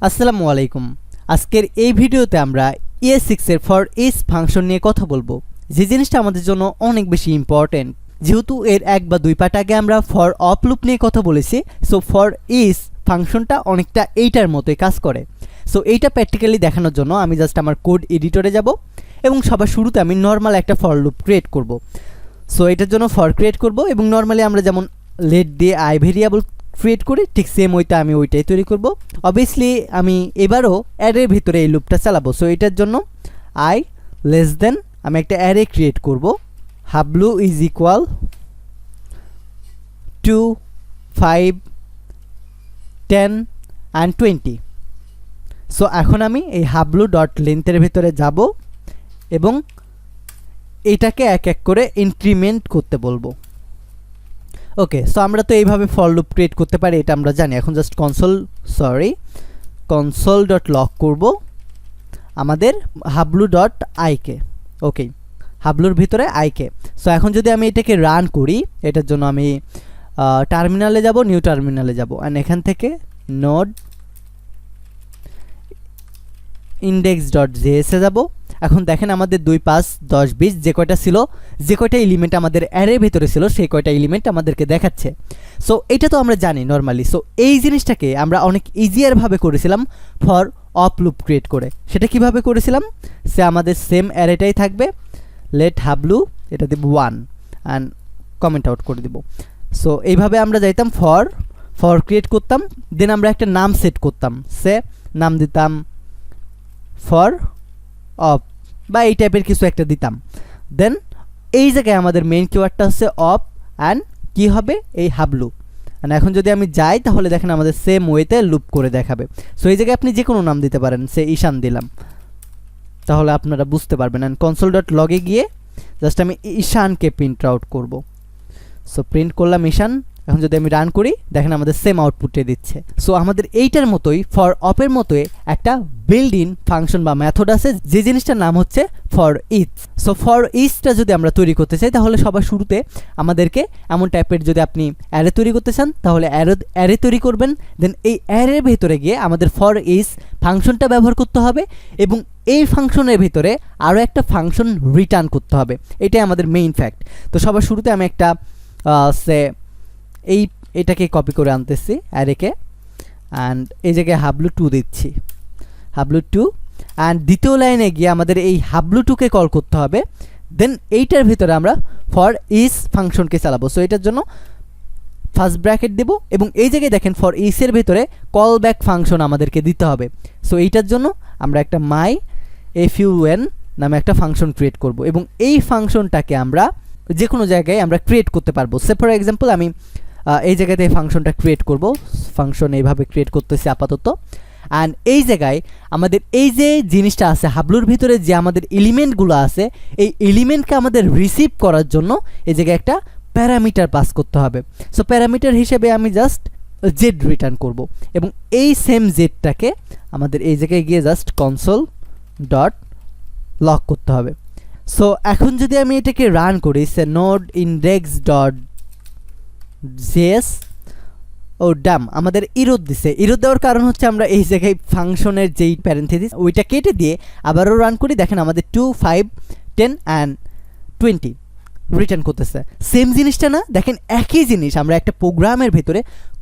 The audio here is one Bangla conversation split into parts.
আসসালামু আলাইকুম। আজকের এই ভিডিওতে আমরা ES6 এর ForEach ফাংশন নিয়ে কথা বলবো, যে জিনিসটা আমাদের জন্য অনেক বেশি ইম্পর্টেন্ট। যেহেতু এর এক বা দুই পার্ট আগে আমরা ফর অপ লুপ নিয়ে কথা বলেছি, সো ForEach ফাংশনটা অনেকটা এইটার মতোই কাজ করে। সো এইটা প্র্যাকটিক্যালি দেখানোর জন্য আমি জাস্ট আমার কোড এডিটরে যাব এবং সবার শুরুতে আমি নর্মাল একটা ফর লুপ ক্রিয়েট করব। সো এটার জন্য ফর ক্রিয়েট করব এবং নর্মালি আমরা যেমন লেট দিয়ে আই ভেরিয়েবল ক্রিয়েট করি, ঠিক সেম ওইটা আমি ওইটাই তৈরি করব। অবভিয়াসলি আমি এবারও অ্যারের ভিতরে এই লুপটা চালাবো। সো এটার জন্য আই লেস দেন আমি একটা অ্যারে ক্রিয়েট করব, Hablu is equal to 5 10 and 20। So এখন আমি এই হাবলু ডট লেন্থের ভিতরে যাব এবং এটাকে এক এক করে ইনক্রিমেন্ট করতে বলবো। ওকে, সো আমরা তো এইভাবে ফর লুপ ক্রিয়েট করতে পারি, এটা আমরা জানি। এখন জাস্ট কনসোল ডট লক করব আমাদের হাবলু ডট আইকে। ওকে, হাবলুর ভিতরে আইকে। সো এখন যদি আমি এটাকে রান করি, এটার জন্য আমি টার্মিনালে যাব, নিউ টার্মিনালে যাব, অ্যান্ড এখান থেকে নোড ইন্ডেক্স ডট জেএসে যাব। এখন দেখেন আমাদের 2 5 10 20 যে কয়টা ছিল, যে কয়টা এলিমেন্ট আমাদের অ্যারের ভিতরে ছিল, সেই কয়টা এলিমেন্ট আমাদেরকে দেখাচ্ছে। সো এটা তো আমরা জানি নর্মালি। সো এই জিনিসটাকে আমরা অনেক ইজিয়ারভাবে করেছিলাম ফর অপ লুপ ক্রিয়েট করে। সেটা কিভাবে করেছিলাম, সে আমাদের সেম অ্যারেটাই থাকবে, লেট হাবলু, এটা দেব 1 অ্যান্ড কমেন্ট আউট করে দেব। সো এইভাবে আমরা যাইতাম ফর ক্রিয়েট করতাম, দেন আমরা একটা নাম সেট করতাম, সে নাম দিতাম ফর অপ বা এই টাইপের কিছু একটা দিতাম। দেন এই জায়গায় আমাদের মেইন কিওয়ার্ডটা হচ্ছে অপ অ্যান্ড কি হবে এই হাবলু। এখন যদি আমি যাই তাহলে দেখেন আমাদের সেম ওয়েতে লুপ করে দেখাবে। সো এই জায়গায় আপনি যে কোনো নাম দিতে পারেন, সে ঈশান দিলাম, তাহলে আপনারা বুঝতে পারবেন। অ্যান্ড কনসোল ডট লগে গিয়ে জাস্ট আমি ঈশানকে প্রিন্ট আউট করব। সো প্রিন্ট করলাম ঈশান। এখন যদি আমি রান করি, দেখেন আমাদের সেম আউটপুটে দিচ্ছে। সো আমাদের এইটার মতোই ফর অপের মতোই একটা বিল্ড ইন ফাংশন বা মেথড আছে, যে জিনিসটার নাম হচ্ছে ForEach। সো ForEachটা যদি আমরা তৈরি করতে চাই, তাহলে সবার শুরুতে আমাদেরকে এমন টাইপের, যদি আপনি অ্যারে তৈরি করতে চান তাহলে অ্যারে তৈরি করবেন। দেন এই অ্যারের ভেতরে গিয়ে আমাদের ForEach ফাংশনটা ব্যবহার করতে হবে এবং এই ফাংশনের ভিতরে আরও একটা ফাংশন রিটার্ন করতে হবে। এটাই আমাদের মেইন ফ্যাক্ট। তো সবার শুরুতে আমি একটা এটাকে কপি করে আনতেছি অ্যারেকে, অ্যান্ড এই জায়গায় হাবলু 2 দিচ্ছি, হাবলু 2, অ্যান্ড দ্বিতীয় লাইনে গিয়ে আমাদের এই হাবলু 2কে কল করতে হবে। দেন এইটার ভিতরে আমরা ForEach ফাংশনকে চালাবো। সো এটার জন্য ফার্স্ট ব্র্যাকেট দেব এবং এই জায়গায় দেখেন ForEach এর ভিতরে কল ব্যাক ফাংশন আমাদেরকে দিতে হবে। সো এইটার জন্য আমরা একটা myFun নামে একটা ফাংশন ক্রিয়েট করব এবং এই ফাংশনটাকে আমরা যে কোনো জায়গায় আমরা ক্রিয়েট করতে পারবো। সে ফর এক্সাম্পল আমি এই জায়গাতে ফাংশনটা ক্রিয়েট করব, ফাংশন এইভাবে ক্রিয়েট করতেছি আপাতত। অ্যান্ড এই জায়গায় আমাদের এই যে জিনিসটা আছে হাবলুর ভিতরে, যে আমাদের এলিমেন্টগুলো আছে, এই এলিমেন্টকে আমাদের রিসিভ করার জন্য এই জায়গায় একটা প্যারামিটার পাস করতে হবে। সো প্যারামিটার হিসেবে আমি জাস্ট জেড রিটার্ন করব এবং এই সেম জেডটাকে আমাদের এই জায়গায় গিয়ে জাস্ট কনসোল ডট লক করতে হবে। সো এখন যদি আমি এটাকে রান করি, সে নোড ইন্ডেক্স ডট জেএস, ও ডাম আমাদের ইরোদ দিছে। ইরোদ দেওয়ার কারণ হচ্ছে আমরা এই জায়গায় ফাংশনের যেই প্যারেন্থেসিস ওইটা কেটে দিয়ে আবারও রান করি, দেখেন আমাদের 2 5 10 and 20 রিটার্ন করতেছে। সেম জিনিসটা না, দেখেন একই জিনিস আমরা একটা প্রোগ্রামের ভেতরে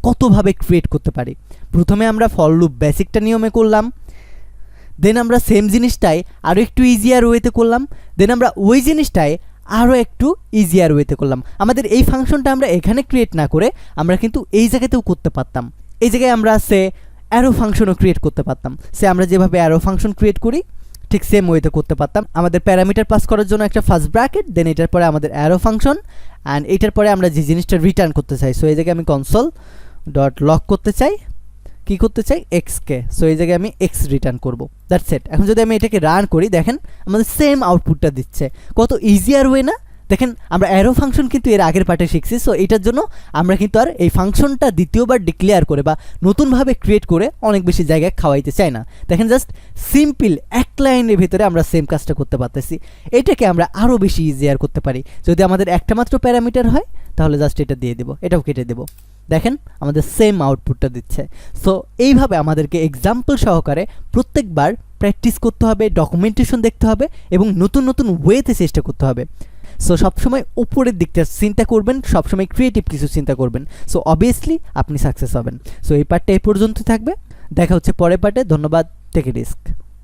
কতভাবে ক্রিয়েট করতে পারি। প্রথমে আমরা ফর লুপ বেসিকটা নিয়মে করলাম, দেন আমরা সেম জিনিসটাই আরও একটু ইজিয়ার ওয়েতে করলাম, দেন আমরা ওই জিনিসটাই আরও একটু ইজিয়ার ওয়েতে করলাম। আমাদের এই ফাংশনটা আমরা এখানে ক্রিয়েট না করে আমরা কিন্তু এই জায়গাতেও করতে পারতাম। এই জায়গায় আমরা অ্যারো ফাংশনও ক্রিয়েট করতে পারতাম। আমরা যেভাবে অ্যারো ফাংশন ক্রিয়েট করি ঠিক সেম ওয়েতে করতে পারতাম। আমাদের প্যারামিটার পাস করার জন্য একটা ফার্স্ট ব্র্যাকেট, দেন এটার পরে আমাদের অ্যারো ফাংশন, অ্যান্ড এটার পরে আমরা যে জিনিসটা রিটার্ন করতে চাই। সো এই জায়গায় আমি কনসোল ডট লক করতে চাই, কি করতে চাই, এক্সকে। সো এই জায়গায় আমি এক্স রিটার্ন করব, দ্যাটস ইট। এখন যদি আমি এটাকে রান করি, দেখেন আমাদের সেম আউটপুটটা দিচ্ছে। কত ইজিয়ার ওয়ে না? দেখেন আমরা অ্যারো ফাংশন কিন্তু এর আগের পার্টে শিখছি। সো এটার জন্য আমরা কিন্তু আর এই ফাংশনটা দ্বিতীয়বার ডিক্লেয়ার করে বা নতুনভাবে ক্রিয়েট করে অনেক বেশি জায়গায় খাওয়াইতে চাই না। দেখেন জাস্ট সিম্পল এক লাইনের ভিতরে আমরা সেম কাজটা করতে পারতেছি। এটাকে আমরা আরও বেশি ইজিয়ার করতে পারি। যদি আমাদের একটা মাত্র প্যারামিটার হয় তাহলে জাস্ট এটা দিয়ে দেবো, এটাও কেটে দেবো। দেখেন আমাদের সেম আউটপুটটা দিচ্ছে। সো এইভাবে আমাদেরকে এক্সাম্পল সহকারে প্রত্যেকবার প্র্যাকটিস করতে হবে, ডকুমেন্টেশন দেখতে হবে এবং নতুন নতুন ওয়েতে চেষ্টা করতে হবে। সো সবসময় উপরের দিকটা চিন্তা করবেন, সবসময় ক্রিয়েটিভ কিছু চিন্তা করবেন। সো অবভিয়াসলি আপনি সাকসেস হবেন। সো এই পার্টটা এই পর্যন্ত থাকবে, দেখা হচ্ছে পরের পার্টে। ধন্যবাদ, টেক এ রিস্ক।